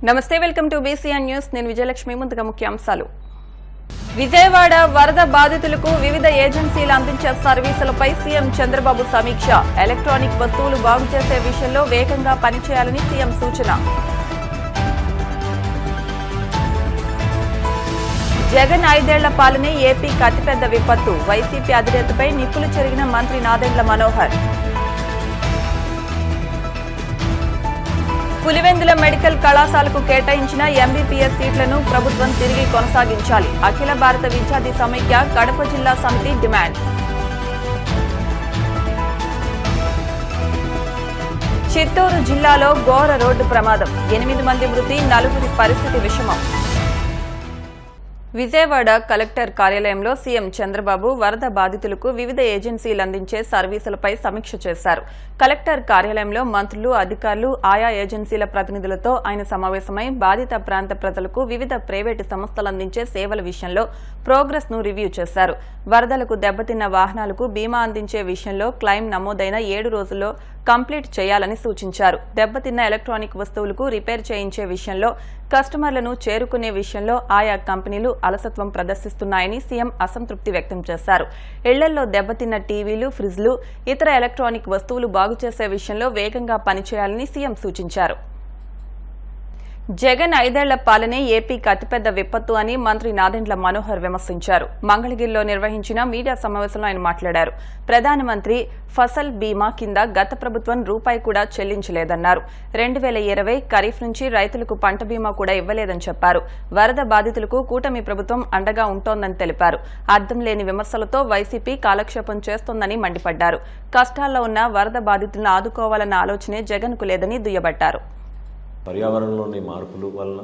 నమస్తే, welcome to BCN news. నేను విజయలక్ష్మి. ముందుగా ముఖ్యాంశాలు. విజయవాడ వరద బాధితులకు వివిధ ఏజెన్సీలు అందించే సర్వీసులపై సీఎం చంద్రబాబు సమీక్ష. ఎలక్ట్రానిక్ వస్తువులు బాగు చేసే విషయంలో వేగంగా పనిచేయాలని సీఎం సూచన. జగన్ 5 ఏళ్ల పాలనే ఏపీకి అతిపెద్ద విపత్తు. వైసీపీ అధినేతపై నిప్పులు చెరిగిన మంత్రి నాదెండ్ల మనోహర్. పులివెందుల మెడికల్ కళాశాలకు కేటాయించిన ఎంబీబీఎస్ సీట్లను ప్రభుత్వం తిరిగి కొనసాగించాలి. అఖిల భారత విద్యార్థి సమైక్య కడప జిల్లా సమితి డిమాండ్. చిత్తూరు జిల్లాలో ఘోర రోడ్డు ప్రమాదం. 8 మంది మృతి, 4 పరిస్థితి విషమం. విజయవాడ కలెక్టర్ కార్యాలయంలో సీఎం చంద్రబాబు వరద బాధితులకు వివిధ ఏజెన్సీలు అందించే సర్వీసులపై సమీక్ష చేశారు. కలెక్టర్ కార్యాలయంలో మంత్రులు, అధికారులు, ఆయా ఏజెన్సీల ప్రతినిధులతో ఆయన సమావేశమై బాధిత ప్రాంత ప్రజలకు వివిధ ప్రైవేటు సంస్థలు అందించే సేవల విషయంలో ప్రోగ్రెస్ ను రివ్యూ చేశారు. వరదలకు దెబ్బతిన్న వాహనాలకు బీమా అందించే విషయంలో క్లెయిమ్ నమోదైన 7 రోజుల్లో కంప్లీట్ చేయాలని సూచించారు. దెబ్బతిన్న ఎలక్ట్రానిక్ వస్తువులకు రిపేర్ చేయించే విషయంలో, కస్టమర్లను చేరుకునే విషయంలో ఆయా కంపెనీలు అలసత్వం ప్రదర్శిస్తున్నాయని సీఎం అసంతృప్తి వ్యక్తం చేశారు. ఇళ్లల్లో దెబ్బతిన్న టీవీలు, ఫ్రిడ్జ్లు, ఇతర ఎలక్ట్రానిక్ వస్తువులు బాగు చేసే విషయంలో వేగంగా పనిచేయాలని సీఎం సూచించారు. జగన్ 5 ఏళ్ల పాలనే ఏపీకి అతిపెద్ద విపత్తు అని మంత్రి నాదెండ్ల మనోహర్ విమర్శించారు. మంగళగిరిలో నిర్వహించిన మీడియా సమావేశంలో ఆయన మాట్లాడారు. ప్రధానమంత్రి ఫసల్ బీమా కింద గత ప్రభుత్వం రూపాయి కూడా చెల్లించలేదన్నారు. 2020 ఖరీఫ్ నుంచి రైతులకు పంట బీమా కూడా ఇవ్వలేదని చెప్పారు. వరద బాధితులకు కూటమి ప్రభుత్వం అండగా ఉంటోందని తెలిపారు. అర్థం లేని విమర్శలతో వైసీపీ కాలక్షేపం చేస్తోందని మండిపడ్డారు. కష్టాల్లో ఉన్న వరద బాధితులను ఆదుకోవాలన్న ఆలోచనే జగన్కు లేదని దుయ్యబట్టారు. పర్యావరణంలోని మార్పుల వలన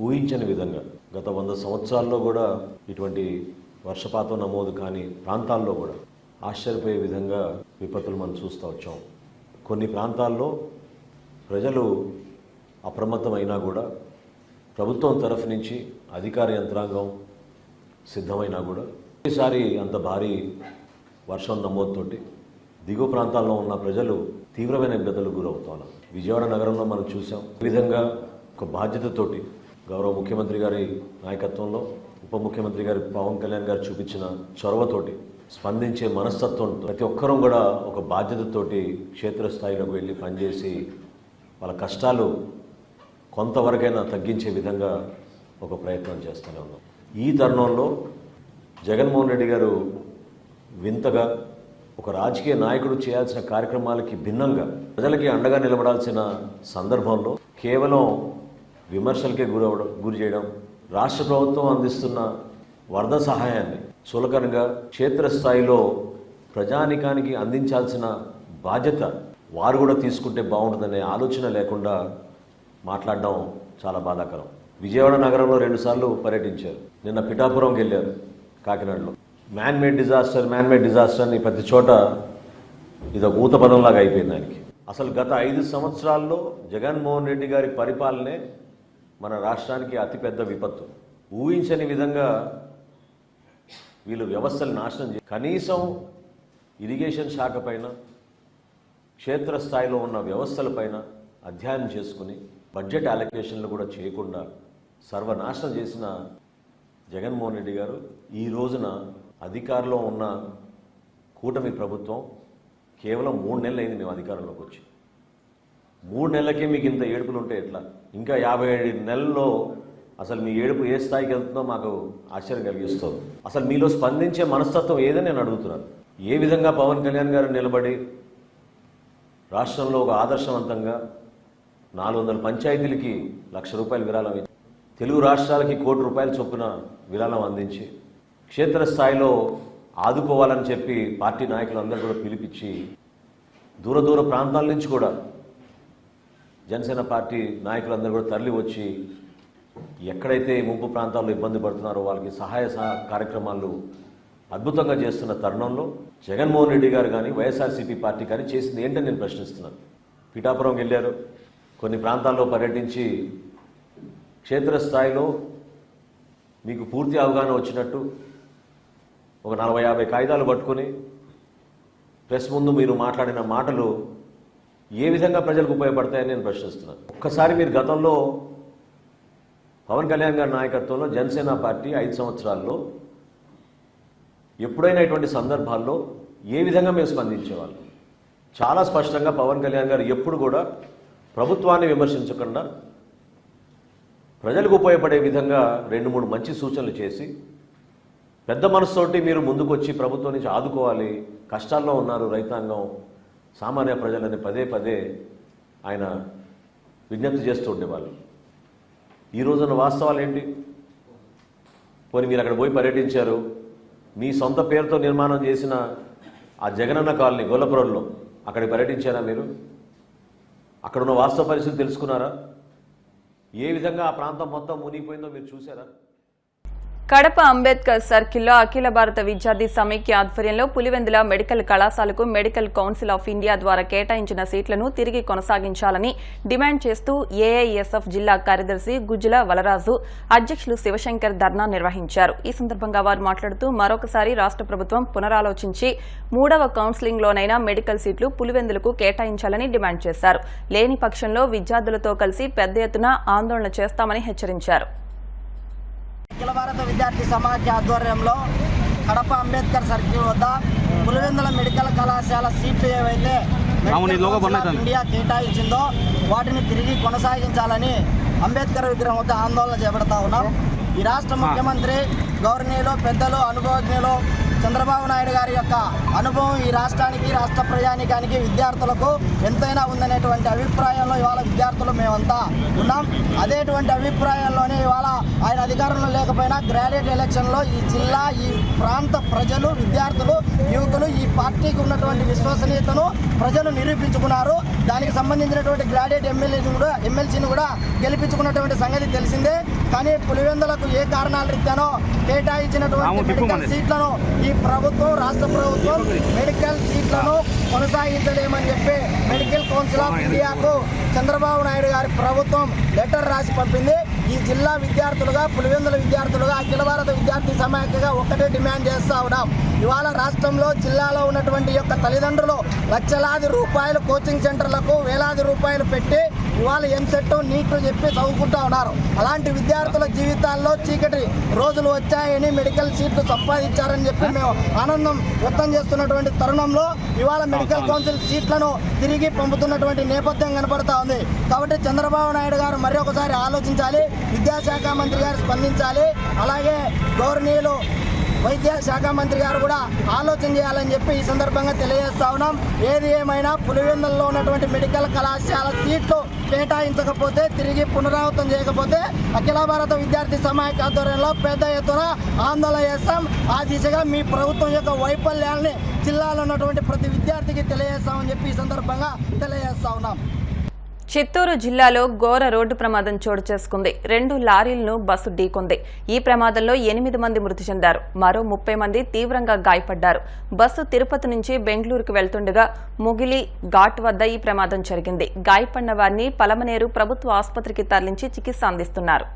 ఊహించని విధంగా గత 100 సంవత్సరాల్లో కూడా ఇటువంటి వర్షపాతం నమోదు కాని ప్రాంతాల్లో కూడా ఆశ్చర్యపోయే విధంగా విపత్తులు మనం చూస్తూ వచ్చాం. కొన్ని ప్రాంతాల్లో ప్రజలు అప్రమత్తమైనా కూడా ప్రభుత్వం తరఫు నుంచి అధికార యంత్రాంగం సిద్ధమైనా కూడా ఈసారి అంత భారీ వర్షం నమోదుతోటి దిగువ ప్రాంతాల్లో ఉన్న ప్రజలు తీవ్రమైన ఇబ్బందులకు గురవుతున్నారు. విజయవాడ నగరంలో మనం చూసాం. ఈ విధంగా ఒక బాధ్యతతోటి గౌరవ ముఖ్యమంత్రి గారి నాయకత్వంలో ఉప ముఖ్యమంత్రి గారి పవన్ కళ్యాణ్ గారు చూపించిన చొరవతోటి, స్పందించే మనస్తత్వంతో ప్రతి ఒక్కరూ కూడా ఒక బాధ్యతతోటి క్షేత్రస్థాయిలోకి వెళ్ళి పనిచేసి వాళ్ళ కష్టాలు కొంతవరకైనా తగ్గించే విధంగా ఒక ప్రయత్నం చేస్తూనే ఉన్నాం. ఈ తరుణంలో జగన్మోహన్ రెడ్డి గారు వింతగా ఒక రాజకీయ నాయకుడు చేయాల్సిన కార్యక్రమాలకి భిన్నంగా ప్రజలకి అండగా నిలబడాల్సిన సందర్భంలో కేవలం విమర్శలకే గురి చేయడం, రాష్ట్ర ప్రభుత్వం అందిస్తున్న వరద సహాయాన్ని చులకనగా క్షేత్రస్థాయిలో ప్రజానికానికి అందించాల్సిన బాధ్యత వారు కూడా తీసుకుంటే బాగుంటుందనే ఆలోచన లేకుండా మాట్లాడడం చాలా బాధాకరం. విజయవాడ నగరంలో 2 సార్లు పర్యటించారు. నిన్న పిఠాపురంకి వెళ్ళారు. కాకినాడలో మ్యాన్ మేడ్ డిజాస్టర్ అని ప్రతి చోట ఇది ఒక ఊత పదంలాగా అయిపోయింది ఆయనకి. అసలు గత 5 సంవత్సరాల్లో జగన్మోహన్ రెడ్డి గారి పరిపాలనే మన రాష్ట్రానికి అతిపెద్ద విపత్తు. ఊహించని విధంగా వీళ్ళు వ్యవస్థలు నాశనం చేసి కనీసం ఇరిగేషన్ శాఖ పైన, క్షేత్రస్థాయిలో ఉన్న వ్యవస్థలపైన అధ్యయనం చేసుకుని బడ్జెట్ అలొకేషన్లు కూడా చేయకుండా సర్వనాశనం చేసిన జగన్మోహన్ రెడ్డి గారు ఈ రోజున అధికారంలో ఉన్న కూటమి ప్రభుత్వం కేవలం 3 నెలలు అయింది మేము అధికారంలోకి వచ్చి. 3 నెలలకే మీకు ఇంత ఏడుపులు ఉంటే ఎట్లా? ఇంకా 57 నెలల్లో అసలు మీ ఏడుపు ఏ స్థాయికి వెళ్తుందో మాకు ఆశ్చర్యం కలిగిస్తుంది. అసలు మీలో స్పందించే మనస్తత్వం ఏదని నేను అడుగుతున్నాను. ఏ విధంగా పవన్ కళ్యాణ్ గారు నిలబడి రాష్ట్రంలో ఒక ఆదర్శవంతంగా 400 పంచాయతీలకి ₹1,00,000 విరాళం ఇచ్చి, తెలుగు రాష్ట్రాలకి ₹1,00,00,000 చొప్పున విరాళం అందించి, క్షేత్రస్థాయిలో ఆదుకోవాలని చెప్పి పార్టీ నాయకులందరూ కూడా పిలిపించి, దూర ప్రాంతాల నుంచి కూడా జనసేన పార్టీ నాయకులందరూ కూడా తరలి వచ్చి ఎక్కడైతే ముంపు ప్రాంతాల్లో ఇబ్బంది పడుతున్నారో వాళ్ళకి సహాయ కార్యక్రమాలు అద్భుతంగా చేస్తున్న తరుణంలో జగన్మోహన్ రెడ్డి గారు కానీ వైఎస్ఆర్సీపీ పార్టీ కానీ చేసింది ఏంటని నేను ప్రశ్నిస్తున్నాను. పిఠాపురంకి వెళ్ళారు, కొన్ని ప్రాంతాల్లో పర్యటించి క్షేత్రస్థాయిలో మీకు పూర్తి అవగాహన వచ్చినట్టు ఒక 40-50 కాగితాలు పట్టుకొని ప్రెస్ ముందు మీరు మాట్లాడిన మాటలు ఏ విధంగా ప్రజలకు ఉపయోగపడతాయని నేను ప్రశ్నిస్తున్నాను. ఒక్కసారి మీరు గతంలో పవన్ కళ్యాణ్ గారి నాయకత్వంలో జనసేన పార్టీ 5 సంవత్సరాల్లో ఎప్పుడైనా ఇటువంటి సందర్భాల్లో ఏ విధంగా మేము స్పందించేవాళ్ళం? చాలా స్పష్టంగా పవన్ కళ్యాణ్ గారు ఎప్పుడు కూడా ప్రభుత్వాన్ని విమర్శించకుండా ప్రజలకు ఉపయోగపడే విధంగా 2-3 మంచి సూచనలు చేసి పెద్ద మనసుతోటి మీరు ముందుకొచ్చి ప్రభుత్వం నుంచి ఆదుకోవాలి, కష్టాల్లో ఉన్నారు రైతాంగం, సామాన్య ప్రజలని పదే పదే ఆయన విజ్ఞప్తి చేస్తూ ఉండేవాళ్ళు. ఈ రోజున వాస్తవాలు ఏంటి? పోనీ మీరు అక్కడ పోయి పర్యటించారు, మీ సొంత పేరుతో నిర్మాణం చేసిన ఆ జగనన్న కాలనీ గొల్లపురంలో అక్కడికి పర్యటించారా మీరు? అక్కడున్న వాస్తవ పరిస్థితి తెలుసుకున్నారా? ఏ విధంగా ఆ ప్రాంతం మొత్తం మునిగిపోయిందో మీరు చూసారా? కడప అంబేద్కర్ సర్కిల్లో అఖిల భారత విద్యార్థి సమైక్య ఆధ్వర్యంలో పులివెందుల మెడికల్ కళాశాలకు మెడికల్ కౌన్సిల్ ఆఫ్ ఇండియా ద్వారా కేటాయించిన సీట్లను తిరిగి కొనసాగించాలని డిమాండ్ చేస్తూ ఏఐఎస్ఎఫ్ జిల్లా కార్యదర్శి గుజ్జుల వలరాజు, అధ్యక్షులు శివశంకర్ ధర్నా నిర్వహించారు. ఈ సందర్భంగా వారు మాట్లాడుతూ మరొకసారి రాష్ట్ర ప్రభుత్వం పునరాలోచించి 3వ కౌన్సిలింగ్లోనైనా మెడికల్ సీట్లు పులివెందులకు కేటాయించాలని డిమాండ్ చేశారు. లేని పక్షంలో విద్యార్థులతో కలిసి పెద్ద ఎత్తున ఆందోళన చేస్తామని హెచ్చరించారు. అఖిల భారత విద్యార్థి సమాఖ్య ఆధ్వర్యంలో కడప అంబేద్కర్ సర్కిల్ వద్ద పులివెందుల మెడికల్ కళాశాల సీట్లు ఏవైతే ఇండియా కేటాయించిందో వాటిని తిరిగి కొనసాగించాలని అంబేద్కర్ విగ్రహం వద్ద ఆందోళన చేపడతా ఉన్నాం. ఈ రాష్ట్ర ముఖ్యమంత్రి గౌరవనీయులు పెద్దలు అనుభవజ్ఞులు చంద్రబాబు నాయుడు గారి యొక్క అనుభవం ఈ రాష్ట్రానికి, రాష్ట్ర ప్రజానీకానికి, విద్యార్థులకు ఎంతైనా ఉందనేటువంటి అభిప్రాయంలో ఇవాళ విద్యార్థులు మేమంతా ఉన్నాం. అదేటువంటి అభిప్రాయంలోనే ఇవాళ ఆయన అధికారంలో లేకపోయినా గ్రాడ్యుయేట్ ఎలక్షన్లో ఈ జిల్లా, ఈ ప్రాంత ప్రజలు, విద్యార్థులు, యువకులు ఈ పార్టీకి ఉన్నటువంటి విశ్వసనీయతను ప్రజలు నిరూపించుకున్నారు. దానికి సంబంధించినటువంటి గ్రాడ్యుయేట్ ఎమ్మెల్సీని కూడా గెలిపించుకున్నటువంటి సంగతి తెలిసిందే. కానీ పులివెందులకు ఏ కారణాల రీత్యానో కేటాయించినటువంటి మెడికల్ సీట్లను ఈ ప్రభుత్వం, రాష్ట్ర ప్రభుత్వం మెడికల్ సీట్లను కొనసాగించలేమని చెప్పి మెడికల్ కౌన్సిల్ ఆఫ్ ఇండియాకు చంద్రబాబు నాయుడు గారి ప్రభుత్వం లెటర్ రాసి పంపింది. ఈ జిల్లా విద్యార్థులుగా, పులివెందుల విద్యార్థులుగా, అఖిల భారత విద్యార్థి సమాఖ్యగా ఒక్కటే డిమాండ్ చేస్తూ ఉన్నాం. ఇవాళ రాష్ట్రంలో, జిల్లాలో ఉన్నటువంటి యొక్క తల్లిదండ్రులు లక్షలాది రూపాయలు కోచింగ్ సెంటర్లకు, వేలాది రూపాయలు పెట్టి ఇవాళ ఎంసెట్, నీట్ చెప్పి చదువుకుంటూ ఉన్నారు. అలాంటి విద్యార్థుల జీవితాల్లో చీకటి రోజులు వచ్చాయని, మెడికల్ సీట్లు సంపాదించారని చెప్పి మేము ఆనందం వ్యక్తం చేస్తున్నటువంటి తరుణంలో ఇవాళ మెడికల్ కౌన్సిల్ సీట్లను తిరిగి పంపుతున్నటువంటి నేపథ్యం కనపడతా ఉంది. కాబట్టి చంద్రబాబు నాయుడు గారు మరి ఒకసారి ఆలోచించాలి, విద్యాశాఖ మంత్రి గారు స్పందించాలి, అలాగే గౌరవనీయులు వైద్య శాఖ మంత్రి గారు కూడా ఆలోచన చేయాలని చెప్పి ఈ సందర్భంగా తెలియజేస్తా ఉన్నాం. ఏది ఏమైనా పులివెందులలో ఉన్నటువంటి మెడికల్ కళాశాల సీట్లు కేటాయించకపోతే, తిరిగి పునరావృతం చేయకపోతే అఖిల భారత విద్యార్థి సమాఖ్య ఆధ్వర్యంలో పెద్ద ఎత్తున ఆందోళన చేస్తాం. ఆ దిశగా మీ ప్రభుత్వం యొక్క వైఫల్యాన్ని జిల్లాలో ఉన్నటువంటి ప్రతి విద్యార్థికి తెలియజేస్తామని చెప్పి ఈ సందర్భంగా తెలియజేస్తా ఉన్నాం. చిత్తూరు జిల్లాలో ఘోర రోడ్డు ప్రమాదం చోటు చేసుకుంది. 2 లారీలను బస్సు ఢీకొంది. ఈ ప్రమాదంలో 8 మంది మృతి చెందారు. మరో 30 మంది తీవ్రంగా గాయపడ్డారు. బస్సు తిరుపతి నుంచి బెంగళూరుకు వెళ్తుండగా ముగిలి ఘాట్ వద్ద ఈ ప్రమాదం జరిగింది. గాయపడిన వారిని పలమనేరు ప్రభుత్వ ఆసుపత్రికి తరలించి చికిత్స అందిస్తున్నారు.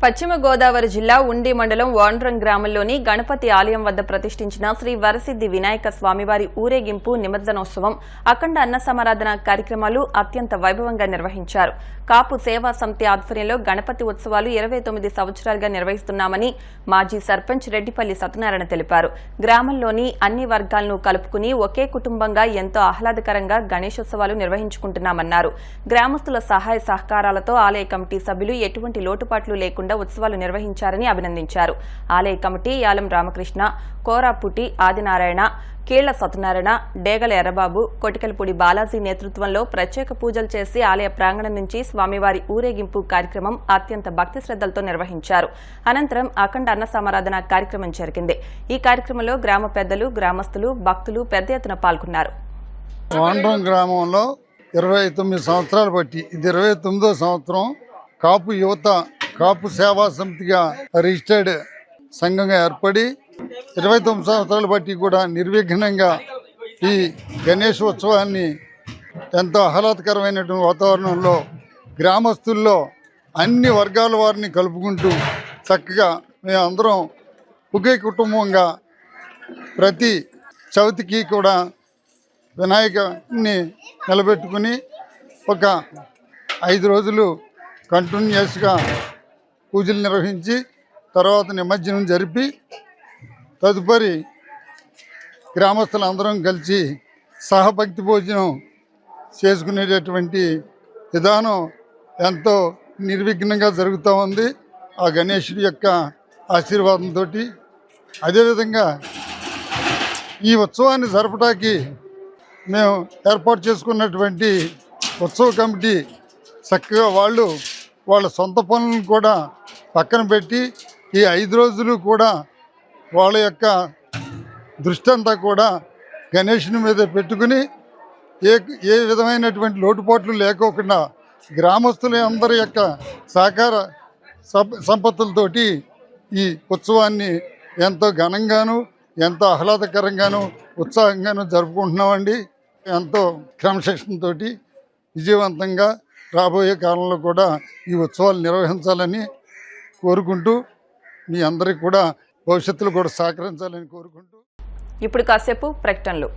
పశ్చిమ గోదావరి జిల్లా ఉండి మండలం వాండ్రం గ్రామంలోని గణపతి ఆలయం వద్ద ప్రతిష్ఠించిన శ్రీ వరసిద్ది వినాయక స్వామివారి ఊరేగింపు, నిమజ్జనోత్సవం, అఖండ అన్న సమారాధన కార్యక్రమాలు అత్యంత వైభవంగా నిర్వహించారు. కాపు సేవా సమితి ఆధ్వర్యంలో గణపతి ఉత్సవాలు 29 సంవత్సరాలుగా నిర్వహిస్తున్నామని మాజీ సర్పంచ్ రెడ్డిపల్లి సత్యనారాయణ తెలిపారు. గ్రామంలోని అన్ని వర్గాలను కలుపుకుని ఒకే కుటుంబంగా ఎంతో ఆహ్లాదకరంగా గణేశోత్సవాలు నిర్వహించుకుంటున్నామన్నారు. గ్రామస్తుల సహాయ సహకారాలతో ఆలయ కమిటీ సభ్యులు ఎటువంటి లోటుపాట్లు లేకుండా ఉత్సవాలు నిర్వహించారని అభినందించారు. ఆలయ కమిటీ యాలం రామకృష్ణ, కోరాపుటి ఆదినారాయణ, కీళ్ల సత్యనారాయణ, డేగల ఎర్రబాబు, కొటికలపూడి బాలాజీ నేతృత్వంలో ప్రత్యేక పూజలు చేసి ఆలయ ప్రాంగణం నుంచి స్వామివారి ఊరేగింపు కార్యక్రమం అత్యంత భక్తి శ్రద్దలతో నిర్వహించారు. అనంతరం అఖండ అన్న సమారాధన కార్యక్రమం జరిగింది. ఈ కార్యక్రమంలో గ్రామ పెద్దలు, గ్రామస్తులు, భక్తులు పెద్ద ఎత్తున పాల్గొన్నారు. వాండ్రం గ్రామంలో 29 సంవత్సరాలు బట్టి ఇది 29వ సంవత్సరం కాపు యువత కాపు సేవా సమితిగా రిజిస్టర్డ్ సంఘంగా ఏర్పడి 29 సంవత్సరాలు బట్టి కూడా నిర్విఘ్నంగా ఈ గణేశోత్సవాన్ని ఎంతో ఆహ్లాదకరమైనటువంటి వాతావరణంలో గ్రామస్తుల్లో అన్ని వర్గాల వారిని కలుపుకుంటూ చక్కగా మేమందరం ఒకే కుటుంబంగా ప్రతి చవితికి కూడా వినాయకుని నిలబెట్టుకుని ఒక 5 రోజులు కంటిన్యూస్గా పూజలు నిర్వహించి తర్వాత నిమజ్జనం జరిపి తదుపరి గ్రామస్తులందరం కలిసి సహభక్తి భోజనం చేసుకునేటటువంటి విధానం ఎంతో నిర్విఘ్నంగా జరుగుతూ ఉంది ఆ గణేశుడి యొక్క ఆశీర్వాదంతో. అదేవిధంగా ఈ ఉత్సవాన్ని జరపడానికి మేము ఏర్పాటు చేసుకున్నటువంటి ఉత్సవ కమిటీ చక్కగా వాళ్ళ సొంత పనులను కూడా పక్కన పెట్టి ఈ 5 రోజులు కూడా వాళ్ళ యొక్క దృష్టి అంతా కూడా గణేశుని మీద పెట్టుకుని ఏ విధమైనటువంటి లోటుపాట్లు లేకోకుండా గ్రామస్తుల అందరి యొక్క సహకార సంపత్తులతోటి ఈ ఉత్సవాన్ని ఎంతో ఘనంగాను ఎంతో ఆహ్లాదకరంగాను ఉత్సాహంగాను జరుపుకుంటున్నామండి. ఎంతో క్రమశిక్షణతో విజయవంతంగా రాబోయే కాలంలో కూడా ఈ ఉత్సవాలు నిర్వహించాలని కోరుకుంటూ మీ అందరికీ కూడా భవిష్యత్తులో కూడా సహకరించాలని కోరుకుంటూ ఇప్పుడు కాసేపు ప్రకటనలు.